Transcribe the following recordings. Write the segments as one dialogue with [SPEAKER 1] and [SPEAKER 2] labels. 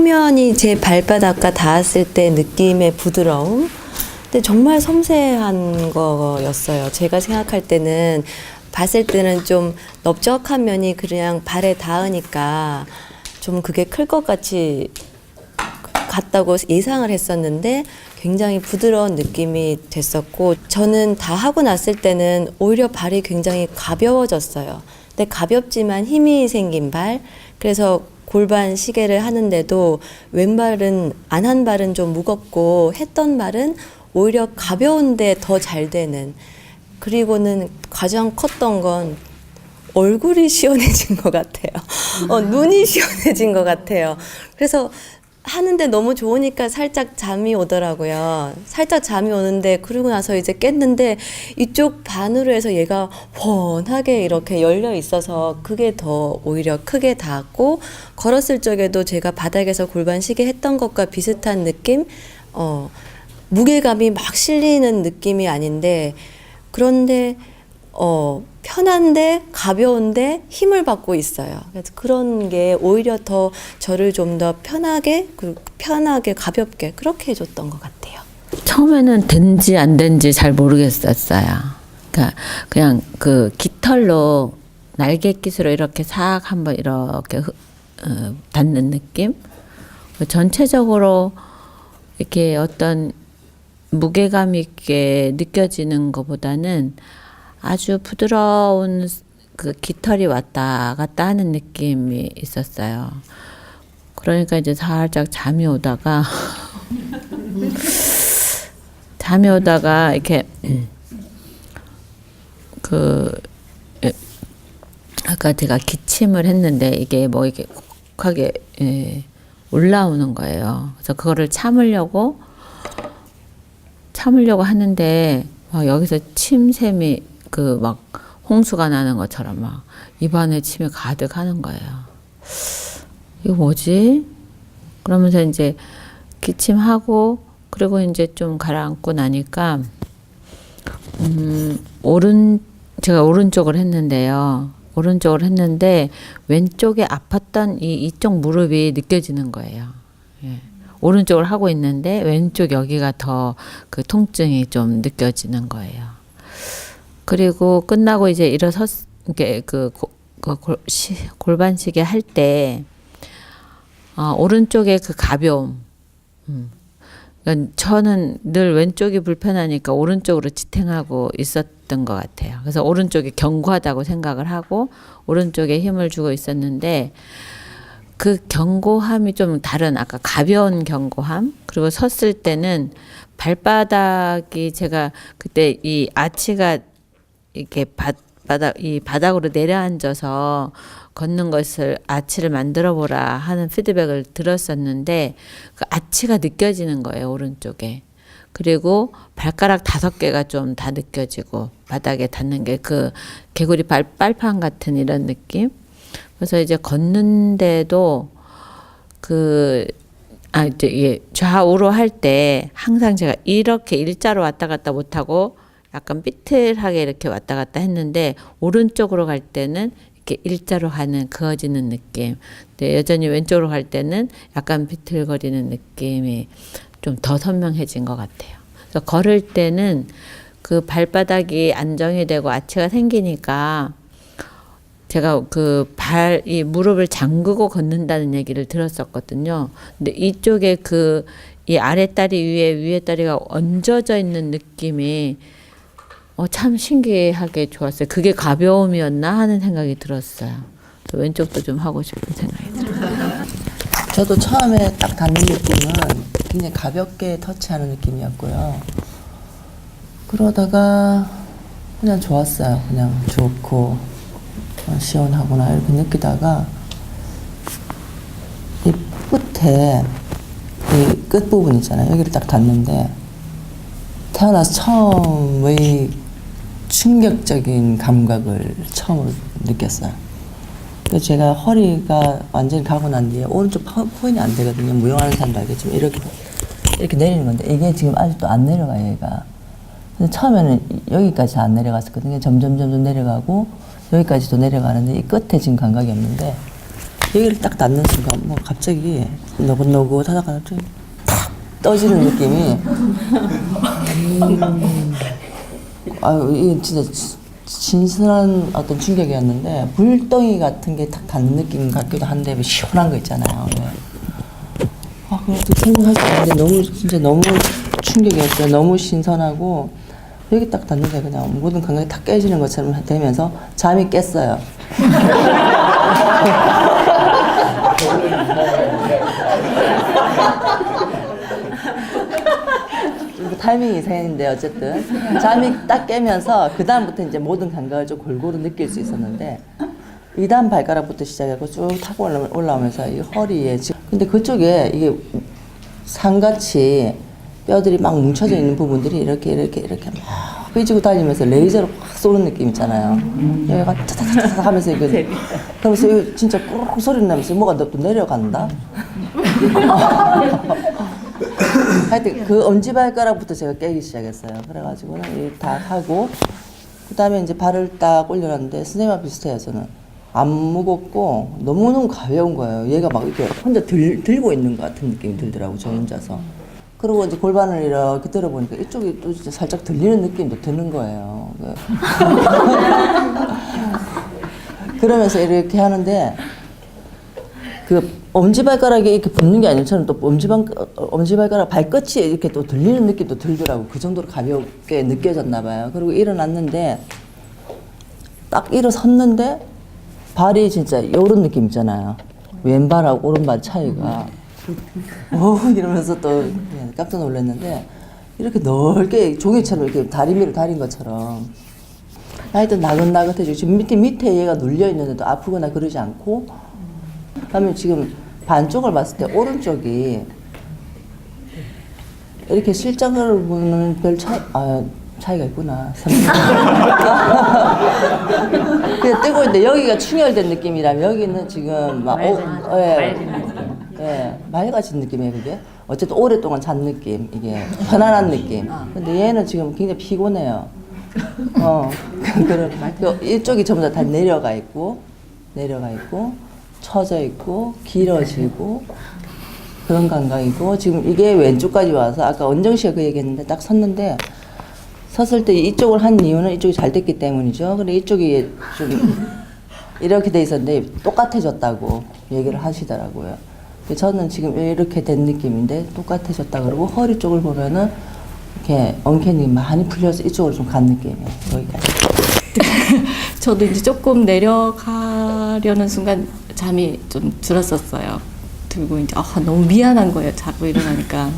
[SPEAKER 1] 표면이 제 발바닥과 닿았을 때 느낌의 부드러움. 근데 정말 섬세한 거였어요. 제가 생각할 때는 봤을 때는 좀 넓적한 면이 그냥 발에 닿으니까 좀 그게 클 것 같다고 예상을 했었는데 굉장히 부드러운 느낌이 됐었고, 저는 다 하고 났을 때는 오히려 발이 굉장히 가벼워졌어요. 근데 가볍지만 힘이 생긴 발. 그래서 골반 시계를 하는데도 왼발은 안 한 발은 좀 무겁고 했던 발은 오히려 가벼운데 더 잘 되는. 그리고는 가장 컸던 건 얼굴이 시원해진 것 같아요. 눈이 시원해진 것 같아요. 그래서 하는데 너무 좋으니까 살짝 잠이 오더라고요. 살짝 잠이 오는데 그러고 나서 이제 깼는데 이쪽 반으로 해서 얘가 훤하게 이렇게 열려 있어서 그게 더 오히려 크게 닿았고, 걸었을 적에도 제가 바닥에서 골반 시계 했던 것과 비슷한 느낌? 무게감이 막 실리는 느낌이 아닌데, 그런데 편한데 가벼운데 힘을 받고 있어요. 그래서 그런 게 오히려 더 저를 좀 더 편하게, 그리고 편하게 가볍게 그렇게 해줬던 것 같아요.
[SPEAKER 2] 처음에는 된지 안 된지 잘 모르겠었어요. 그러니까 그냥 그 깃털로 날갯깃으로 이렇게 싹 한번 이렇게 닿는 느낌. 전체적으로 이렇게 어떤 무게감 있게 느껴지는 것보다는 아주 부드러운 그 깃털이 왔다 갔다 하는 느낌이 있었어요. 그러니까 이제 살짝 잠이 오다가 이렇게 아까 제가 기침을 했는데 이게 뭐 이게 하게 올라오는 거예요. 그래서 그거를 참으려고 하는데 여기서 침샘이 그 막 홍수가 나는 것처럼 막 입안에 침이 가득 하는 거예요. 이거 뭐지? 그러면서 이제 기침하고, 그리고 이제 좀 가라앉고 나니까 제가 오른쪽을 했는데요. 오른쪽을 했는데 왼쪽에 아팠던 이쪽 무릎이 느껴지는 거예요. 예. 오른쪽을 하고 있는데 왼쪽 여기가 더 그 통증이 좀 느껴지는 거예요. 그리고 끝나고 이제 이게 골반 시계 할 때 오른쪽에 그 가벼움. 그러니까 저는 늘 왼쪽이 불편하니까 오른쪽으로 지탱하고 있었던 것 같아요. 그래서 오른쪽이 견고하다고 생각을 하고 오른쪽에 힘을 주고 있었는데, 그 견고함이 좀 다른, 아까 가벼운 견고함, 그리고 섰을 때는 발바닥이, 제가 그때 이 아치가 이렇게 바닥으로 내려앉아서 걷는 것을 아치를 만들어 보라 하는 피드백을 들었었는데, 그 아치가 느껴지는 거예요, 오른쪽에. 그리고 발가락 5개가 좀 다 느껴지고, 바닥에 닿는 게 그 개구리 빨판 같은 이런 느낌. 그래서 이제 걷는데도 이제 좌우로 할 때 항상 제가 이렇게 일자로 왔다 갔다 못하고 약간 삐뚤하게 이렇게 왔다 갔다 했는데, 오른쪽으로 갈 때는 이렇게 일자로 가는, 그어지는 느낌. 근데 여전히 왼쪽으로 갈 때는 약간 비틀거리는 느낌이 좀 더 선명해진 것 같아요. 그래서 걸을 때는 그 발바닥이 안정이 되고 아치가 생기니까, 제가 이 무릎을 잠그고 걷는다는 얘기를 들었었거든요. 근데 이쪽에 이 아랫다리 위에 다리가 얹어져 있는 느낌이 참 신기하게 좋았어요. 그게 가벼움이었나 하는 생각이 들었어요. 왼쪽도 좀 하고 싶은 생각이 들어요.
[SPEAKER 3] 저도 처음에 딱 닿는 느낌은 굉장히 가볍게 터치하는 느낌이었고요. 그러다가 그냥 좋았어요. 그냥 좋고 시원하구나 이렇게 느끼다가 이 끝에 이 끝부분 있잖아요. 여기를 딱 닿는데 태어나서 처음의 충격적인 감각을 처음으로 느꼈어요. 그래서 제가 허리가 완전히 가고 난 뒤에 오른쪽 포인이 안 되거든요. 무용하는 사람도 알겠지만 이렇게 내리는 건데 이게 지금 아직도 안 내려가요, 얘가. 근데 처음에는 여기까지 안 내려갔었거든요. 점점 내려가고 여기까지도 내려가는데 이 끝에 지금 감각이 없는데 여기를 딱 닿는 순간 뭐 갑자기 너긋너긋하다가 좀 탁 떠지는 느낌이 아유 이게 진짜 신선한 어떤 충격이었는데 불덩이 같은 게 탁 닿는 느낌 같기도 한데 시원한 거 있잖아요. 네. 아 그것도 생각할 수 없는데 너무 진짜 너무 충격이었어요. 너무 신선하고 여기 딱 닿는데 그냥 모든 감각이 탁 깨지는 것처럼 되면서 잠이 깼어요. 타이밍이 이상했는데 어쨌든 잠이 딱 깨면서 그 다음부터 이제 모든 감각을 좀 골고루 느낄 수 있었는데 2단 발가락부터 시작해서 쭉 타고 올라오면서 이 허리에 근데 그쪽에 이게 산같이 뼈들이 막 뭉쳐져 있는 부분들이 이렇게 막 휘지고 다니면서 레이저로 확 쏘는 느낌 있잖아요. 얘가 타타타타 하면서 이게 그러면서 이거 진짜 꾸룩 소리 나면서 뭐가 또 내려간다. 하여튼 그 엄지발가락부터 제가 깨기 시작했어요. 그래가지고는 다 하고 그 다음에 이제 발을 딱 올려놨는데 선생님과 비슷해요. 저는 안 무겁고 너무너무 가벼운 거예요. 얘가 막 이렇게 혼자 들고 있는 것 같은 느낌이 들더라고 저 혼자서. 그리고 이제 골반을 이렇게 들어보니까 이쪽이 또 진짜 살짝 들리는 느낌도 드는 거예요. 그러면서 이렇게 하는데 그 엄지발가락에 이렇게 붙는 게 아니라 저는 또 엄지발가락 발끝이 이렇게 또 들리는 느낌도 들더라고. 그 정도로 가볍게 느껴졌나 봐요. 그리고 일어났는데 딱 일어섰는데 발이 진짜 이런 느낌 있잖아요. 왼발하고 오른발 차이가 이러면서 또 깜짝 놀랐는데 이렇게 넓게 종이처럼 이렇게 다리미를 다린 것처럼 하여튼 나긋나긋해지고 지금 밑에 얘가 눌려 있는데도 아프거나 그러지 않고 그다음에 지금 반쪽을 봤을 때 오른쪽이 이렇게 실장을 보면 별 차이가 있구나. 그냥 뜨고 있는데 여기가 충혈된 느낌이라면 여기는 지금 막 맑아진 느낌이에요 그게. 어쨌든 오랫동안 잔 느낌, 이게 편안한 느낌. 근데 얘는 지금 굉장히 피곤해요. 이쪽이 전부 다 내려가 있고 처져 있고 길어지고 그런 감각이고 지금 이게 왼쪽까지 와서 아까 원정 씨가 그 얘기했는데 딱 섰는데 섰을 때 이쪽을 한 이유는 이쪽이 잘 됐기 때문이죠. 근데 이쪽이 좀 이렇게 돼 있었는데 똑같아졌다고 얘기를 하시더라고요. 저는 지금 이렇게 된 느낌인데 똑같아졌다 그러고 허리 쪽을 보면은 이렇게 엉켜니 많이 풀려서 이쪽으로 좀 간 느낌이에요. 여기까지.
[SPEAKER 4] 저도 이제 조금 내려가려는 순간 잠이 좀 들었었어요. 들고 이제 너무 미안한 거예요. 자고 일어나니까.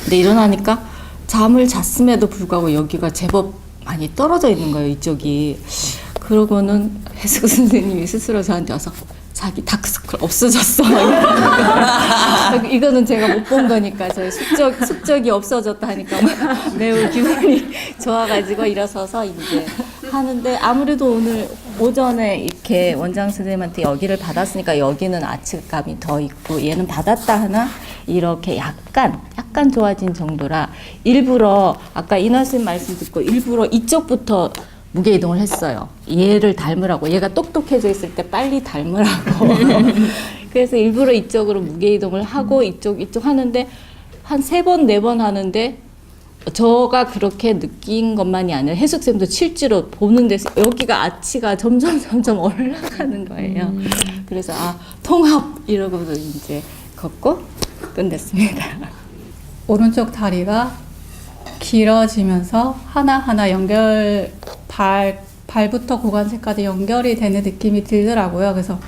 [SPEAKER 4] 근데 일어나니까 잠을 잤음에도 불구하고 여기가 제법 많이 떨어져 있는 거예요. 이쪽이. 그러고는 해숙 선생님이 스스로 저한테 와서 자기 다크서클 없어졌어. 이거는 제가 못 본 거니까 저희 숙적이 없어졌다 하니까 매우 기분이 좋아가지고 일어서서 이제 하는데 아무래도 오늘 오전에 이렇게 원장 선생님한테 여기를 받았으니까 여기는 아측감이 더 있고 얘는 받았다 하나 이렇게 약간 좋아진 정도라 일부러 아까 이나 선생님 말씀 듣고 일부러 이쪽부터 무게 이동을 했어요. 얘를 닮으라고. 얘가 똑똑해져 있을 때 빨리 닮으라고. 그래서 일부러 이쪽으로 무게 이동을 하고 이쪽 하는데 한 3번, 4번 하는데 저가 그렇게 느낀 것만이 아니라 해숙쌤도 실제로 보는 데서 여기가 아치가 점점 올라가는 거예요. 그래서 통합 이러고서 이제 걷고 끝냈습니다.
[SPEAKER 5] 오른쪽 다리가 길어지면서 하나하나 발부터 고관절까지 연결이 되는 느낌이 들더라고요. 그래서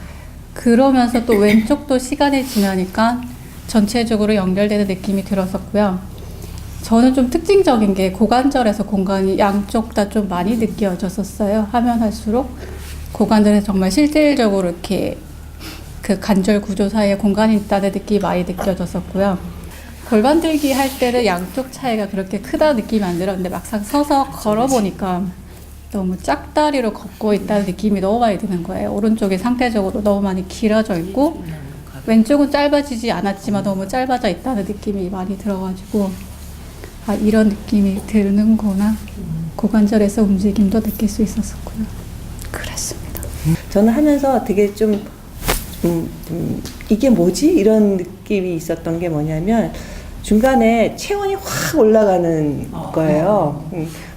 [SPEAKER 5] 그러면서 또 왼쪽도 시간이 지나니까 전체적으로 연결되는 느낌이 들었었고요. 저는 좀 특징적인 게 고관절에서 공간이 양쪽 다 좀 많이 느껴졌었어요. 하면 할수록 고관절에서 정말 실질적으로 이렇게 그 관절 구조 사이에 공간이 있다는 느낌이 많이 느껴졌었고요. 골반 들기 할 때는 양쪽 차이가 그렇게 크다 느낌이 안 들었는데 막상 서서 걸어보니까 너무 짝다리로 걷고 있다는 느낌이 너무 많이 드는 거예요. 오른쪽이 상대적으로 너무 많이 길어져 있고 왼쪽은 짧아지지 않았지만 너무 짧아져 있다는 느낌이 많이 들어가지고 이런 느낌이 드는구나. 고관절에서 움직임도 느낄 수 있었었고요. 그랬습니다.
[SPEAKER 6] 저는 하면서 되게 좀 이게 뭐지? 이런 느낌이 있었던 게 뭐냐면 중간에 체온이 확 올라가는 거예요.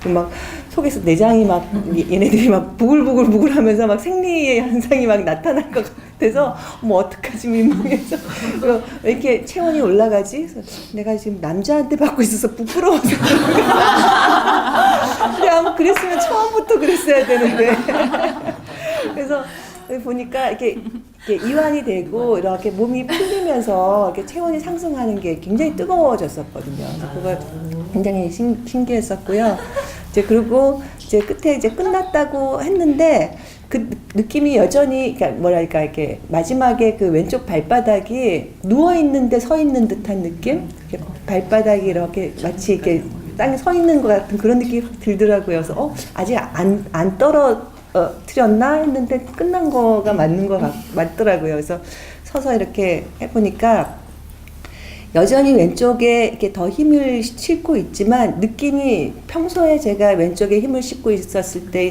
[SPEAKER 6] 막 속에서 내장이 막 얘네들이 막 부글부글 하면서 막 생리 현상이 막 나타날 것 같아서 뭐 어떡하지 민망해서 왜 이렇게 체온이 올라가지? 그래서 내가 지금 남자한테 받고 있어서 부끄러워서 그냥 그랬으면 처음부터 그랬어야 되는데 그래서 보니까 이렇게 이완이 되고 이렇게 몸이 풀리면서 이렇게 체온이 상승하는 게 굉장히 뜨거워졌었거든요. 그래서 그걸 굉장히 신기했었고요. 이제 그리고 이제 끝에 이제 끝났다고 했는데 그 느낌이 여전히 그러니까 뭐랄까 이렇게 마지막에 그 왼쪽 발바닥이 누워 있는데 서 있는 듯한 느낌? 이렇게 발바닥이 이렇게 마치 이렇게 땅에 서 있는 것 같은 그런 느낌이 들더라고요. 그래서 아직 안 떨어뜨렸나 했는데 끝난 거가 맞더라고요. 그래서 서서 이렇게 해보니까 여전히 왼쪽에 이렇게 더 힘을 싣고 있지만 느낌이 평소에 제가 왼쪽에 힘을 싣고 있었을 때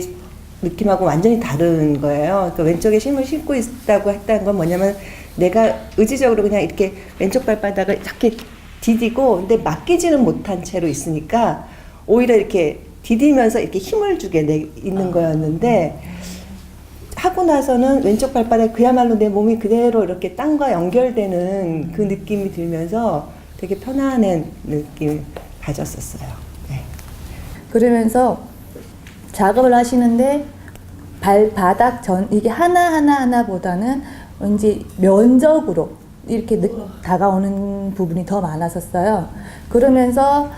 [SPEAKER 6] 느낌하고 완전히 다른 거예요. 그러니까 왼쪽에 힘을 싣고 있다고 했다는 건 뭐냐면 내가 의지적으로 그냥 이렇게 왼쪽 발바닥을 이렇게 디디고 근데 맡기지는 못한 채로 있으니까 오히려 이렇게 디디면서 이렇게 힘을 주게 있는 거였는데 하고 나서는 왼쪽 발바닥 그야말로 내 몸이 그대로 이렇게 땅과 연결되는 그 느낌이 들면서 되게 편안한 느낌을 가졌었어요. 네.
[SPEAKER 7] 그러면서 작업을 하시는데 발바닥 이게 하나보다는 왠지 면적으로 이렇게 다가오는 부분이 더 많았었어요. 그러면서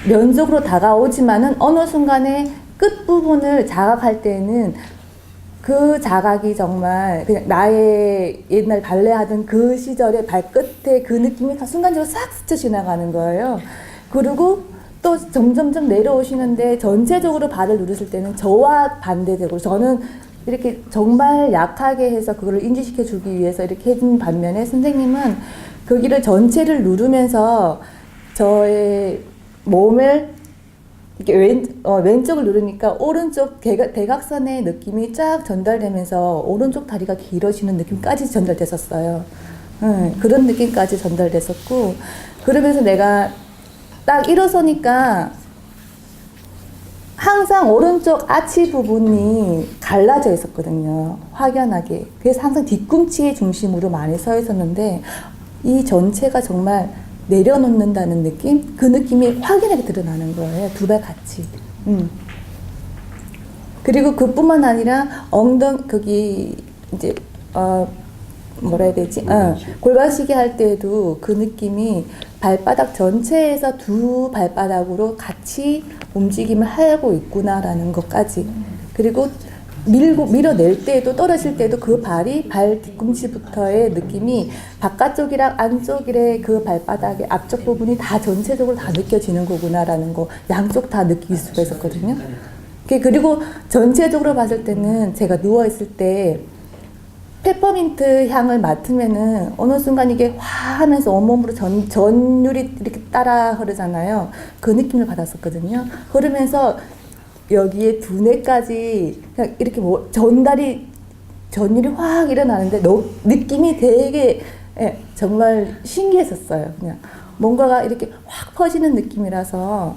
[SPEAKER 7] 면적으로 다가오지만은 어느 순간에 끝부분을 자각할 때는 그 자각이 정말 그냥 나의 옛날 발레하던 그 시절의 발끝에 그 느낌이 다 순간적으로 싹 스쳐 지나가는 거예요. 그리고 또 점점점 내려오시는데 전체적으로 발을 누르실 때는 저와 반대되고 저는 이렇게 정말 약하게 해서 그거를 인지시켜 주기 위해서 이렇게 해준 반면에 선생님은 거기를 전체를 누르면서 저의 몸을 이렇게 왼쪽을 누르니까 오른쪽 대각선의 느낌이 쫙 전달되면서 오른쪽 다리가 길어지는 느낌까지 전달됐었어요. 그런 느낌까지 전달됐었고 그러면서 내가 딱 일어서니까 항상 오른쪽 아치 부분이 갈라져 있었거든요. 확연하게. 그래서 항상 뒤꿈치의 중심으로 많이 서 있었는데 이 전체가 정말 내려놓는다는 느낌? 그 느낌이 확연하게 드러나는 거예요. 두 발 같이. 그리고 그뿐만 아니라 거기 이제 뭐라 해야 되지? 골반시계 할 때에도 그 느낌이 발바닥 전체에서 두 발바닥으로 같이 움직임을 하고 있구나라는 것까지. 그리고 밀어낼 때에도 떨어질 때도 그 발이 발 뒤꿈치부터의 느낌이 바깥쪽이랑 안쪽의 그 발바닥의 앞쪽 부분이 다 전체적으로 다 느껴지는 거구나라는 거 양쪽 다 느낄 수가 있었거든요. 그리고 전체적으로 봤을 때는 제가 누워있을 때 페퍼민트 향을 맡으면은 어느 순간 이게 화 하면서 온몸으로 전율이 이렇게 따라 흐르잖아요. 그 느낌을 받았었거든요. 그러면서 여기에 두뇌까지 그냥 이렇게 전율이 확 일어나는데 느낌이 되게 정말 신기했었어요. 그냥 뭔가가 이렇게 확 퍼지는 느낌이라서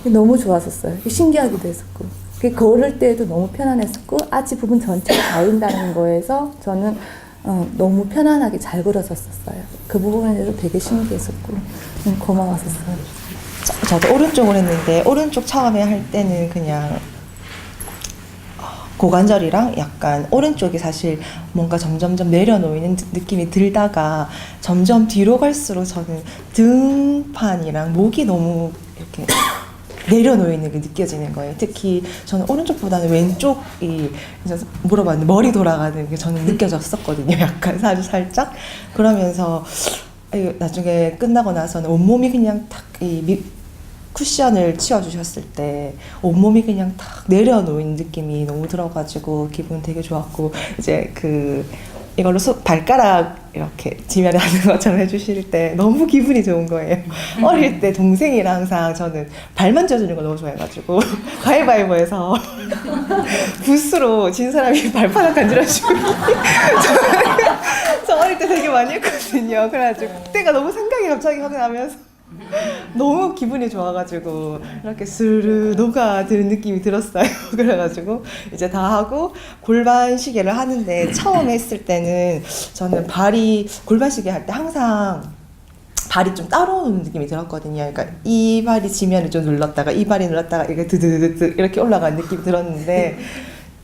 [SPEAKER 7] 너무 좋았었어요. 신기하기도 했었고. 걸을 때도 너무 편안했었고 아치 부분 전체가 닿는다는 거에서 저는 너무 편안하게 잘 걸었었어요. 그 부분에 대해서 되게 신기했었고 고마웠었어요.
[SPEAKER 8] 저도 오른쪽을 했는데 오른쪽 처음에 할 때는 그냥 고관절이랑 약간 오른쪽이 사실 뭔가 점점점 내려놓이는 느낌이 들다가 점점 뒤로 갈수록 저는 등판이랑 목이 너무 이렇게 내려놓이는 게 느껴지는 거예요. 특히 저는 오른쪽보다는 왼쪽이 물어봤는데 머리 돌아가는 게 저는 느껴졌었거든요. 약간 살짝 그러면서 나중에 끝나고 나서는 온몸이 그냥 탁 쿠션을 치워주셨을 때 온몸이 그냥 탁 내려놓인 느낌이 너무 들어가지고 기분 되게 좋았고 이제 그 이걸로 발가락 이렇게 지면에 하는 것처럼 해주실 때 너무 기분이 좋은 거예요. 어릴 때 동생이랑 항상 저는 발 만져주는 거 너무 좋아해가지고 가위바위보해서 붓으로 진 사람이 발바닥 간지러주고 저 어릴 때 되게 많이 했거든요. 그래가지고 그때가 너무 생각이 갑자기 확 나면서 너무 기분이 좋아가지고 이렇게 스르르 녹아드는 느낌이 들었어요. 그래가지고 이제 다 하고 골반 시계를 하는데 처음 했을 때는 저는 발이 골반 시계 할 때 항상 발이 좀 따로오는 느낌이 들었거든요. 그러니까 이 발이 지면을 좀 눌렀다가 이 발이 눌렀다가 이게 드드드드 이렇게 올라가는 느낌이 들었는데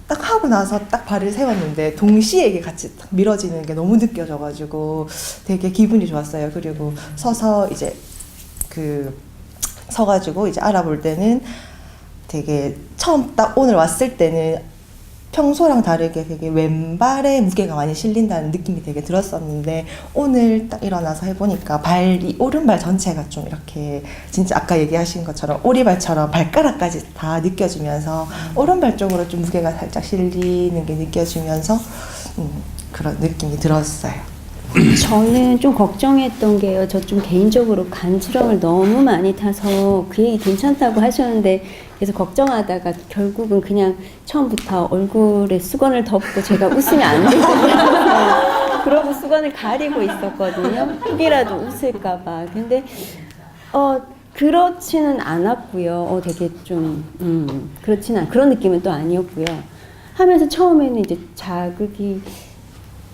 [SPEAKER 8] 딱 하고 나서 딱 발을 세웠는데 동시에 이게 같이 딱 밀어지는 게 너무 느껴져가지고 되게 기분이 좋았어요. 그리고 서서 이제 서가지고 이제 알아볼 때는 되게 처음 딱 오늘 왔을 때는 평소랑 다르게 되게 왼발에 무게가 많이 실린다는 느낌이 되게 들었었는데 오늘 딱 일어나서 해보니까 발이 오른발 전체가 좀 이렇게 진짜 아까 얘기하신 것처럼 오리발처럼 발가락까지 다 느껴지면서 오른발 쪽으로 좀 무게가 살짝 실리는 게 느껴지면서 그런 느낌이 들었어요.
[SPEAKER 9] 저는 좀 걱정했던 게요. 저 좀 개인적으로 간지럼을 너무 많이 타서 그 얘기 괜찮다고 하셨는데 그래서 걱정하다가 결국은 그냥 처음부터 얼굴에 수건을 덮고 제가 웃으면 안 되거든요. 그러고 수건을 가리고 있었거든요. 혹이라도 웃을까 봐. 근데 그렇지는 않았고요. 되게 좀 그렇지는 그런 느낌은 또 아니었고요. 하면서 처음에는 이제 자극이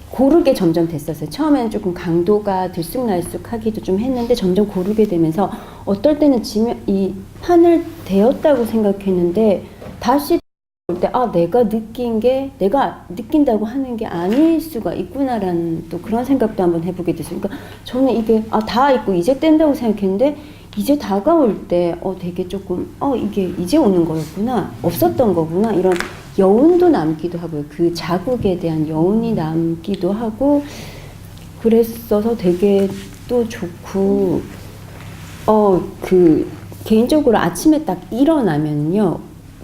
[SPEAKER 9] 고르게 점점 됐었어요. 처음에는 조금 강도가 들쑥날쑥하기도 좀 했는데 점점 고르게 되면서 어떨 때는 이 판을 대었다고 생각했는데 다시 볼 때 내가 느낀 게 내가 느낀다고 하는 게 아닐 수가 있구나라는 또 그런 생각도 한번 해보게 됐어요. 그러니까 저는 이게 다 있고 이제 뗀다고 생각했는데 이제 다가올 때 되게 조금 이게 이제 오는 거였구나, 없었던 거구나, 이런 여운도 남기도 하고요. 그 자국에 대한 여운이 남기도 하고 그랬어서 되게 또 좋고 개인적으로 아침에 딱 일어나면요,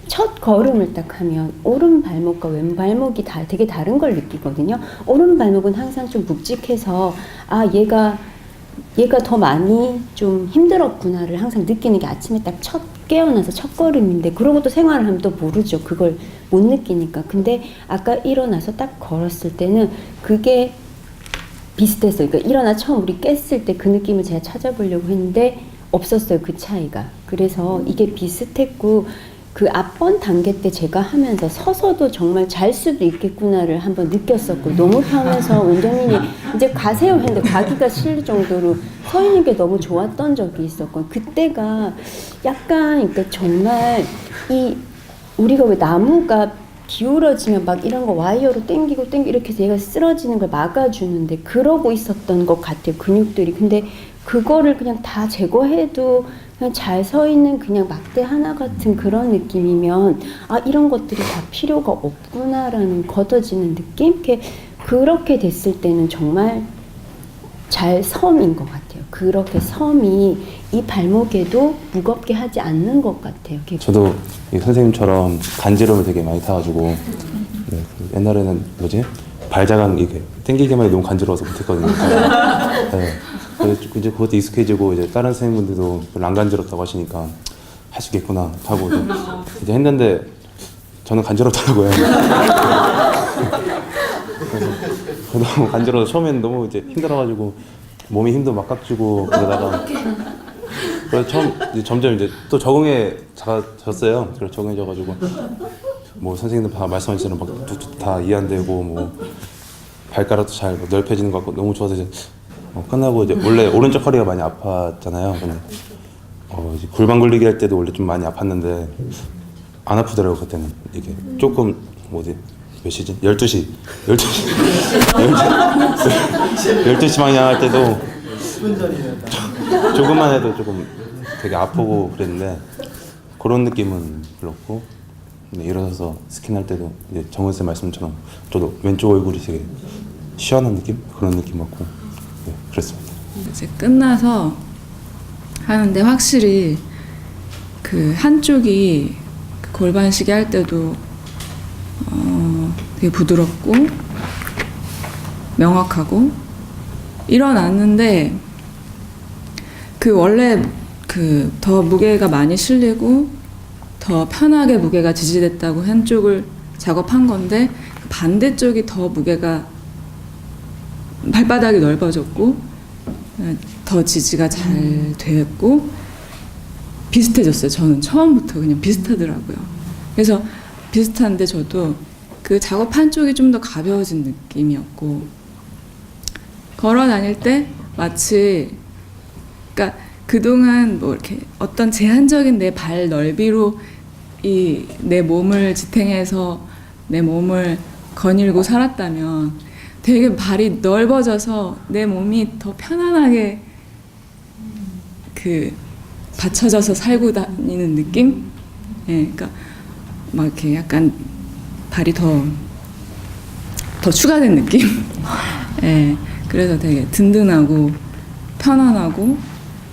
[SPEAKER 9] 첫 걸음을 딱 하면 오른 발목과 왼 발목이 되게 다른 걸 느끼거든요. 오른 발목은 항상 좀 묵직해서 얘가 더 많이 좀 힘들었구나를 항상 느끼는 게 아침에 딱 깨어나서 첫 걸음인데, 그러고 또 생활을 하면 또 모르죠. 그걸 못 느끼니까. 근데 아까 일어나서 딱 걸었을 때는 그게 비슷했어요. 그러니까 일어나 처음 우리 깼을 때 그 느낌을 제가 찾아보려고 했는데 없었어요. 그 차이가. 그래서 이게 비슷했고, 그 앞번 단계 때 제가 하면서 서서도 정말 잘 수도 있겠구나를 한번 느꼈었고, 너무 편해서 원장님이 이제 가세요 했는데 가기가 싫을 정도로 서 있는 게 너무 좋았던 적이 있었고, 그때가 약간 그러니까 정말 우리가 왜 나무가 기울어지면 막 이런 거 와이어로 당기고 이렇게 해서 얘가 쓰러지는 걸 막아주는데 그러고 있었던 것 같아요, 근육들이. 근데 그거를 그냥 다 제거해도 그냥 잘 서 있는 그냥 막대 하나 같은 그런 느낌이면 이런 것들이 다 필요가 없구나라는 걷어지는 느낌? 그렇게 됐을 때는 정말 잘 섬인 것 같아요. 그렇게 섬이 이 발목에도 무겁게 하지 않는 것 같아요.
[SPEAKER 10] 저도 이 선생님처럼 간지럼을 되게 많이 타가지고 옛날에는 발자강 이렇게 당기기만 해도 너무 간지러워서 못했거든요. 이제 그것도 익숙해지고 이제 다른 선생님분들도 별로 안 간지럽다고 하시니까 할 수 있겠구나 하고 이제 했는데 저는 간지럽더라고요. 그래서 너무 간지러워서 처음에는 너무 이제 힘들어가지고 몸에 힘도 막 깍주고 그러다가 그래서 점점 이제 또 적응해 졌어요. 그래서 적응해져가지고 뭐 선생님들 다 말씀하시는 막 다 이해 안 되고 뭐 발가락도 잘 넓혀지는 것 같고 너무 좋아서 이제 끝나고 이제 원래 오른쪽 허리가 많이 아팠잖아요. 이제 골반 굴리기 할 때도 원래 좀 많이 아팠는데 안 아프더라고요. 그때는 이게 조금 몇 시지? 12시 12시 방향 할 때도 조금만 해도 조금 되게 아프고 그랬는데 그런 느낌은 별로 없고, 일어서서 스킨 할 때도 이제 정은쌤 말씀처럼 저도 왼쪽 얼굴이 되게 시원한 느낌? 그런 느낌 받고 그랬습니다.
[SPEAKER 11] 이제 끝나서 하는데 확실히 그 한쪽이 골반시계 할 때도 되게 부드럽고 명확하고 일어났는데 그 원래 그 더 무게가 많이 실리고 더 편하게 무게가 지지됐다고 한쪽을 작업한 건데 반대쪽이 더 무게가 발바닥이 넓어졌고 더 지지가 잘 됐고 비슷해졌어요. 저는 처음부터 그냥 비슷하더라고요. 그래서 비슷한데 저도 그 작업한 쪽이 좀 더 가벼워진 느낌이었고 걸어 다닐 때 마치 그러니까 그동안 뭐 이렇게 어떤 제한적인 내 발 넓이로 이 내 몸을 지탱해서 내 몸을 거닐고 살았다면 되게 발이 넓어져서 내 몸이 더 편안하게 그 받쳐져서 살고 다니는 느낌? 예, 그러니까 막 이렇게 약간 발이 더 추가된 느낌? 예, 그래서 되게 든든하고 편안하고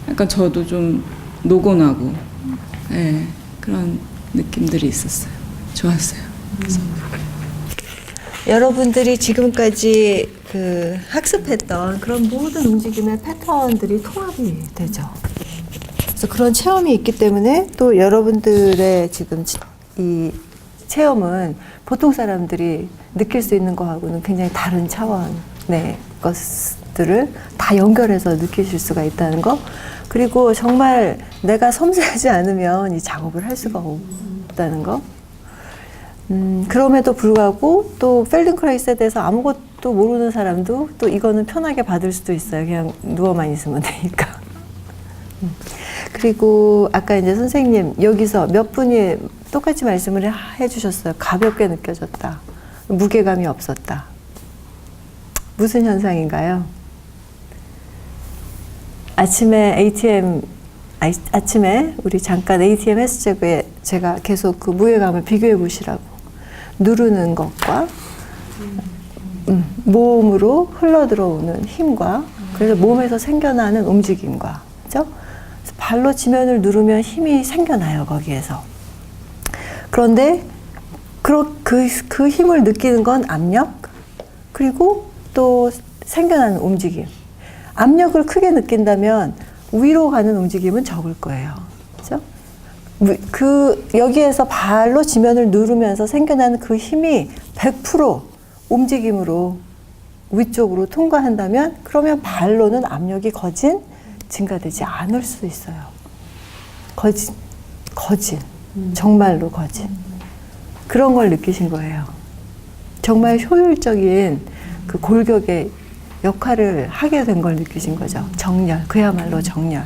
[SPEAKER 11] 약간 저도 좀 노곤하고 예, 그런 느낌들이 있었어요. 좋았어요. 그래서.
[SPEAKER 6] 여러분들이 지금까지 그 학습했던 그런 모든 움직임의 패턴들이 통합이 되죠. 그래서 그런 체험이 있기 때문에 또 여러분들의 지금 이 체험은 보통 사람들이 느낄 수 있는 거하고는 굉장히 다른 차원의 것들을 다 연결해서 느끼실 수가 있다는 거. 그리고 정말 내가 섬세하지 않으면 이 작업을 할 수가 없다는 거. 그럼에도 불구하고 또 펠딩크라이스에 대해서 아무것도 모르는 사람도 또 이거는 편하게 받을 수도 있어요. 그냥 누워만 있으면 되니까. 그리고 아까 이제 선생님 여기서 몇 분이 똑같이 말씀을 해주셨어요. 가볍게 느껴졌다. 무게감이 없었다. 무슨 현상인가요? 아침에 우리 잠깐 ATM 헬스제구에 제가 계속 그 무게감을 비교해 보시라고. 누르는 것과 몸으로 흘러 들어오는 힘과 그래서 몸에서 생겨나는 움직임과 그죠? 발로 지면을 누르면 힘이 생겨나요 거기에서. 그런데 그 힘을 느끼는 건 압력 그리고 또 생겨나는 움직임. 압력을 크게 느낀다면 위로 가는 움직임은 적을 거예요. 그죠? 여기에서 발로 지면을 누르면서 생겨나는 그 힘이 100% 움직임으로 위쪽으로 통과한다면 그러면 발로는 압력이 거진 증가되지 않을 수 있어요. 거진. 정말로 거진. 그런 걸 느끼신 거예요. 정말 효율적인 그 골격의 역할을 하게 된 걸 느끼신 거죠. 정렬. 그야말로 정렬.